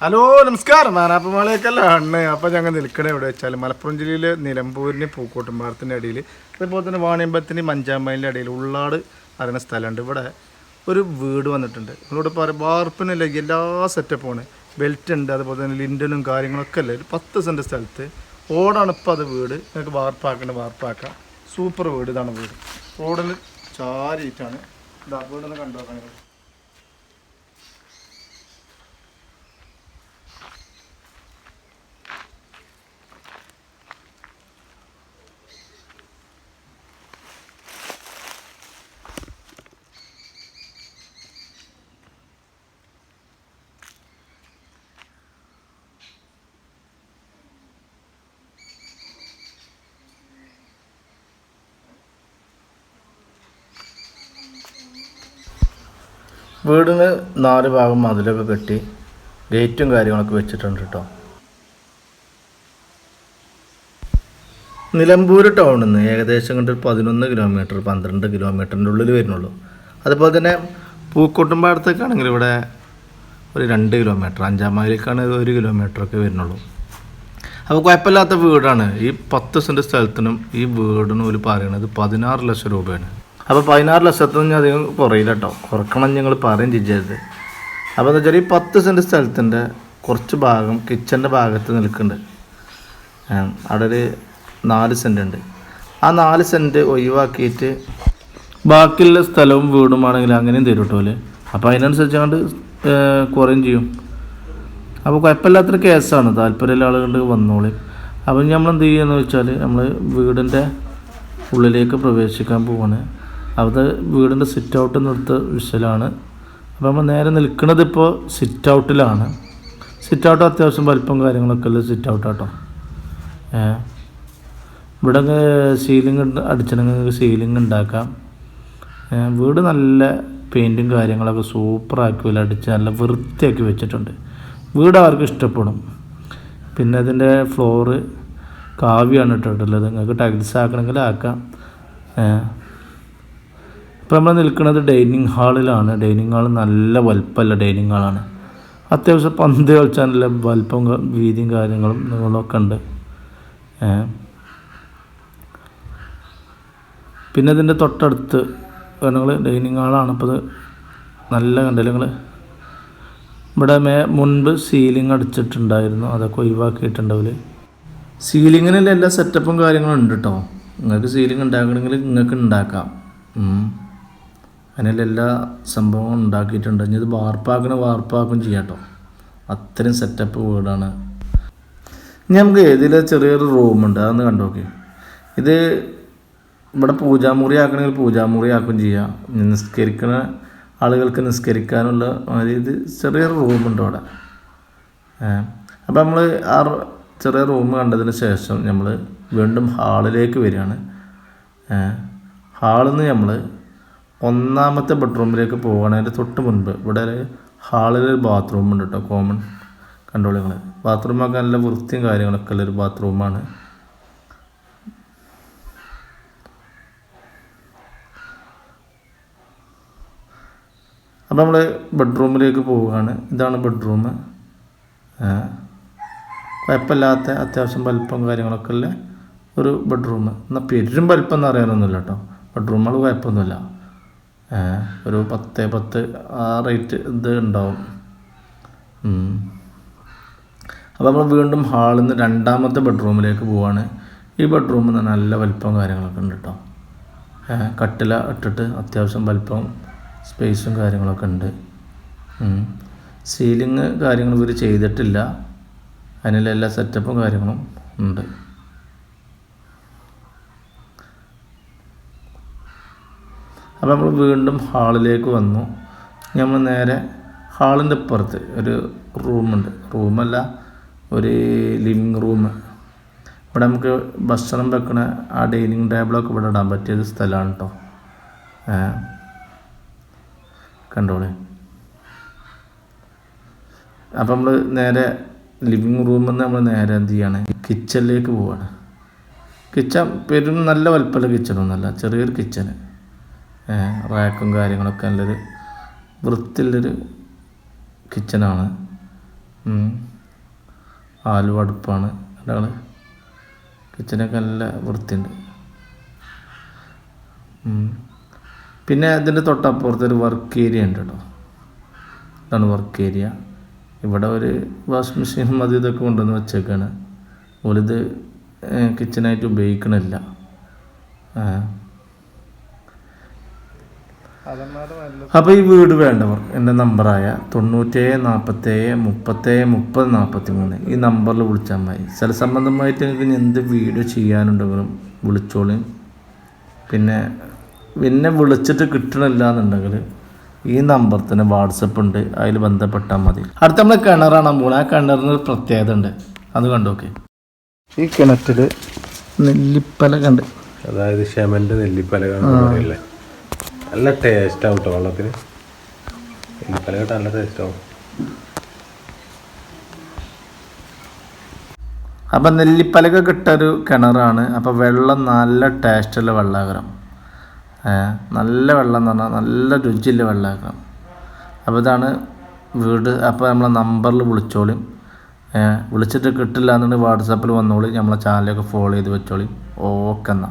Hello നമസ്കാരം. മാനാപ്പമാളേക്കല്ല അണ്ണ. അപ്പോൾ ഞങ്ങൾ നിൽക്കണേ എവിടെ വെച്ചാൽ മലപ്പുറം ജില്ലയിൽ നിലമ്പൂരിന് പൂക്കോട്ടുംപാടത്തിൻ്റെ ഇടയിൽ, അതുപോലെ തന്നെ വാണിയമ്പലത്തിന് 5-ാം മൈലിൻ്റെ ഇടയിൽ ഉള്ളാട് അറിയുന്ന സ്ഥലമുണ്ട്. ഇവിടെ ഒരു വീട് വന്നിട്ടുണ്ട്. നിങ്ങളോട് പറയാം, വാർപ്പിനല്ല എല്ലാ സെറ്റപ്പുമാണ്. ബെൽറ്റ് ഉണ്ട്, അതുപോലെ തന്നെ ലിൻഡനും കാര്യങ്ങളൊക്കെ അല്ലേ. ഒരു 10 സെൻറ്റ് സ്ഥലത്ത് ഓടാണ് ഇപ്പോൾ അത് വീട്. നിങ്ങൾക്ക് വാർപ്പാക്കാം. സൂപ്പർ വീട്. ഇതാണ് വീട്. റോഡിൽ ചാരിയിട്ടാണ് ഇതാ വീടൊന്ന് കണ്ടുനോക്കാൻ. വീടിന് 4 ഭാഗം മതിലൊക്കെ കെട്ടി ഗേറ്റും കാര്യങ്ങളൊക്കെ വെച്ചിട്ടുണ്ട് കേട്ടോ. നിലമ്പൂർ ടൗണിൽ നിന്ന് ഏകദേശം കണ്ട് 11 കിലോമീറ്റർ 12 കിലോമീറ്ററിൻ്റെ ഉള്ളിൽ വരുന്നുള്ളൂ. അതുപോലെ തന്നെ പൂക്കോട്ടുംപാടത്തേക്കാണെങ്കിൽ ഇവിടെ ഒരു 2 കിലോമീറ്റർ, 5-ാം മൈലിലേക്കാണ് 1 കിലോമീറ്ററൊക്കെ വരുന്നുള്ളൂ. അപ്പോൾ കുഴപ്പമില്ലാത്ത വീടാണ്. ഈ 10 സെൻറ്റ് സ്ഥലത്തിനും ഈ വീടിനും ഒരു പറയുന്നത് 16 ലക്ഷം രൂപയാണ്. അപ്പോൾ 16 ലക്ഷത്തിന് അധികം കുറയില്ല കേട്ടോ. കുറക്കണം ഞങ്ങൾ പറയും ചെയ്യരുത്. അപ്പോൾ എന്താ വെച്ചാൽ ഈ 10 സെൻറ്റ് സ്ഥലത്തിൻ്റെ കുറച്ച് ഭാഗം കിച്ചൻ്റെ ഭാഗത്ത് നിൽക്കുന്നുണ്ട്. അവിടെ ഒരു 4 സെൻറ്റ് ഉണ്ട്. ആ 4 സെൻറ്റ് ഒഴിവാക്കിയിട്ട് ബാക്കിയുള്ള സ്ഥലവും വീടുമാണെങ്കിൽ അങ്ങനെയും തരും കേട്ടോ അല്ലേ. അപ്പോൾ അതിനനുസരിച്ച് അങ്ങോട്ട് കുറയും ചെയ്യും. അപ്പോൾ കുഴപ്പമില്ലാത്തൊരു കേസാണ്. താല്പര്യമുള്ള ആളുകൾ വന്നോളി. അപ്പോൾ നമ്മൾ എന്ത് ചെയ്യുകയെന്ന് വെച്ചാൽ, നമ്മൾ വീടിൻ്റെ ഉള്ളിലേക്ക് പ്രവേശിക്കാൻ പോവാണ്. അത് വീടിൻ്റെ സിറ്റ് ഔട്ട് നിർത്ത വിഷയമാണ്. അപ്പോൾ നമ്മൾ നേരെ നിൽക്കുന്നത് ഇപ്പോൾ സിറ്റ് ഔട്ടിലാണ്. സിറ്റ് ഔട്ട് അത്യാവശ്യം വലിപ്പം കാര്യങ്ങളൊക്കെ ഉള്ള സിറ്റ് ഔട്ട് കേട്ടോ. ഇവിടെ സീലിംഗ് അടിച്ചിട്ടുണ്ടെങ്കിൽ സീലിംഗ് ഉണ്ടാക്കാം. വീട് നല്ല പെയിൻറ്റും കാര്യങ്ങളൊക്കെ സൂപ്പറാക്കി അടിച്ച് നല്ല വൃത്തിയാക്കി വെച്ചിട്ടുണ്ട്. വീട് ആർക്കും ഇഷ്ടപ്പെടും. പിന്നെ അതിൻ്റെ ഫ്ലോറ് കാവ്യാണ് ഇട്ടിട്ടുള്ളത്. നിങ്ങൾക്ക് ടൈൽസ് ആക്കണമെങ്കിൽ ആക്കാം. ഇപ്പോൾ നമ്മൾ നിൽക്കുന്നത് ഡൈനിങ് ഹാളിലാണ്. ഡൈനിങ് ഹാൾ നല്ല വലുപ്പമല്ല ഡൈനിങ് ഹാളാണ്. അത്യാവശ്യം പന്ത് കളിച്ചാനുള്ള വലുപ്പം വീതിയും കാര്യങ്ങളും നിങ്ങളൊക്കെ ഉണ്ട്. പിന്നെ ഇതിൻ്റെ തൊട്ടടുത്ത് നിങ്ങൾ ഡൈനിങ് ഹാളാണ്. ഇപ്പോൾ ഇത് നല്ല കണ്ടല്ലോ നിങ്ങൾ. ഇവിടെ മുൻപ് സീലിംഗ് അടിച്ചിട്ടുണ്ടായിരുന്നു. അതൊക്കെ ഒഴിവാക്കിയിട്ടുണ്ടാവില്ല. സീലിങ്ങിനുള്ള എല്ലാ സെറ്റപ്പും കാര്യങ്ങളും ഉണ്ട് കേട്ടോ. നിങ്ങൾക്ക് സീലിംഗ് ഉണ്ടാക്കണമെങ്കിൽ നിങ്ങൾക്ക് ഉണ്ടാക്കാം. അതിനുള്ള എല്ലാ സംഭവങ്ങളും ഉണ്ടാക്കിയിട്ടുണ്ട്. ഇനി ഇത് വാർപ്പാക്കും ചെയ്യാം കേട്ടോ. അത്രയും സെറ്റപ്പ് വീടാണ്. ഇനി നമുക്ക് ഇതിൽ ചെറിയൊരു റൂമുണ്ട്, അതൊന്ന് കണ്ടു നോക്കി. ഇത് ഇവിടെ പൂജാമുറി ആക്കണമെങ്കിൽ പൂജാമുറി ആക്കും ചെയ്യാം. നിസ്കരിക്കുന്ന ആളുകൾക്ക് നിസ്കരിക്കാനുള്ള ഇത് ചെറിയൊരു റൂമുണ്ട് അവിടെ. അപ്പോൾ നമ്മൾ ആ ചെറിയ റൂം കണ്ടതിന് ശേഷം നമ്മൾ വീണ്ടും ഹാളിലേക്ക് വരികയാണ്. ഹാളിൽ നിന്ന് നമ്മൾ 1-ാമത്തെ ബെഡ്റൂമിലേക്ക് പോകുകയാണെങ്കിൽ തൊട്ട് മുൻപ് ഇവിടെ ഹാളിലൊരു ബാത്റൂം ഉണ്ട് കേട്ടോ. കോമൺ കണ്ടോളൂ നിങ്ങൾ. ബാത്റൂമൊക്കെ നല്ല വൃത്തിയും കാര്യങ്ങളൊക്കെ ഉള്ളൊരു ബാത്റൂമാണ്. അപ്പോൾ നമ്മൾ ബെഡ്റൂമിലേക്ക് പോവുകയാണ്. ഇതാണ് ബെഡ്റൂം. കുഴപ്പമില്ലാത്ത അത്യാവശ്യം വലിപ്പം കാര്യങ്ങളൊക്കെ ഉള്ള ഒരു ബെഡ്റൂം. എന്നാൽ പെരും വലിപ്പം എന്ന് അറിയാനൊന്നുമില്ല കേട്ടോ. ബെഡ്റൂമുകൾ കുഴപ്പമൊന്നുമില്ല. ഒരു 10 ആ റേറ്റ് ഇത് ഉണ്ടാവും. അപ്പോൾ നമ്മൾ വീണ്ടും ഹാളിൽ നിന്ന് 2-ാമത്തെ ബെഡ്റൂമിലേക്ക് പോവുകയാണ്. ഈ ബെഡ്റൂമിൽ നിന്ന് നല്ല വലിപ്പം കാര്യങ്ങളൊക്കെ ഉണ്ട് കേട്ടോ. കട്ടില ഇട്ടിട്ട് അത്യാവശ്യം വലിപ്പം സ്പേസും കാര്യങ്ങളൊക്കെ ഉണ്ട്. സീലിങ് കാര്യങ്ങൾ ഇവർ ചെയ്തിട്ടില്ല. അതിനുള്ള എല്ലാ സെറ്റപ്പും കാര്യങ്ങളും ഉണ്ട്. അപ്പോൾ നമ്മൾ വീണ്ടും ഹാളിലേക്ക് വന്നു. നമ്മൾ നേരെ ഹാളിൻ്റെ അപ്പുറത്ത് ഒരു റൂമുണ്ട്. റൂമല്ല, ഒരു ലിവിങ് റൂം. ഇവിടെ നമുക്ക് ഭക്ഷണം വെക്കണ ആ ഡൈനിങ് ടേബിളൊക്കെ ഇവിടെ ഇടാൻ പറ്റിയൊരു സ്ഥലമാണ് കേട്ടോ. കണ്ടോളെ. അപ്പം നമ്മൾ നേരെ ലിവിങ് റൂമിൽ നിന്ന് നമ്മൾ നേരെ എന്ത് ചെയ്യാണ്, കിച്ചണിലേക്ക് പോവാണ്. കിച്ചൺ പെരും നല്ല വലിപ്പമുള്ള കിച്ചണൊന്നുമല്ല, ചെറിയൊരു കിച്ചണ്. റാക്കും കാര്യങ്ങളൊക്കെ നല്ലൊരു വൃത്തിയുള്ളൊരു കിച്ചണാണ്. ആലുവ അടുപ്പാണ്. ഞങ്ങൾ കിച്ചനൊക്കെ നല്ല വൃത്തിയുണ്ട്. പിന്നെ അതിൻ്റെ തൊട്ടപ്പുറത്തൊരു വർക്ക് ഏരിയ ഉണ്ട് കേട്ടോ. ഇതാണ് വർക്ക് ഏരിയ. ഇവിടെ ഒരു വാഷിംഗ് മെഷീനും അത് ഇതൊക്കെ കൊണ്ടുവന്ന് വെച്ചേക്കാണ്. ഓലിത് കിച്ചനായിട്ട് ഉപയോഗിക്കണില്ല. അപ്പോൾ ഈ വീട് വേണ്ടവർ എൻ്റെ നമ്പറായ 9747373043 ഈ നമ്പറിൽ വിളിച്ചാൽ മതി. സ്ഥലസംബന്ധമായിട്ട് നിങ്ങൾക്ക് എന്ത് വീഡിയോ ചെയ്യാനുണ്ടെങ്കിലും വിളിച്ചോളി. പിന്നെ വിളിച്ചിട്ട് കിട്ടണില്ല എന്നുണ്ടെങ്കിൽ ഈ നമ്പർ തന്നെ വാട്സപ്പ് ഉണ്ട്, അതിൽ ബന്ധപ്പെട്ടാൽ മതി. അടുത്ത നമ്മൾ കിണറാണ് പോകുന്നത്. ആ കിണറിന് ഒരു പ്രത്യേകത ഉണ്ട്, അത് കണ്ടോക്കെ. ഈ കിണറ്റിൽ നെല്ലിപ്പല കണ്ട്, അതായത് ഷെമൻ്റെ നെല്ലിപ്പല പറയില്ലേ, നല്ല ടേസ്റ്റ് ആവും കേട്ടോ വെള്ളത്തിന്. നെല്ലിപ്പല കേട്ടോ നല്ല ടേസ്റ്റ് ആവും. അപ്പം നെല്ലിപ്പലക കിട്ടൊരു കിണറാണ്. അപ്പോൾ വെള്ളം നല്ല ടേസ്റ്റുള്ള വെള്ളമാകണം. നല്ല വെള്ളം എന്ന് പറഞ്ഞാൽ നല്ല രുചിയുള്ള വെള്ളമാക്കണം. അപ്പോൾ ഇതാണ് വീട്. അപ്പോൾ നമ്മളെ നമ്പറിൽ വിളിച്ചോളി. വിളിച്ചിട്ട് കിട്ടില്ല എന്നുണ്ടെങ്കിൽ വാട്സാപ്പിൽ വന്നോളി. നമ്മളെ ചാനലൊക്കെ ഫോളോ ചെയ്ത് വെച്ചോളി. ഓക്കെ എന്നാൽ.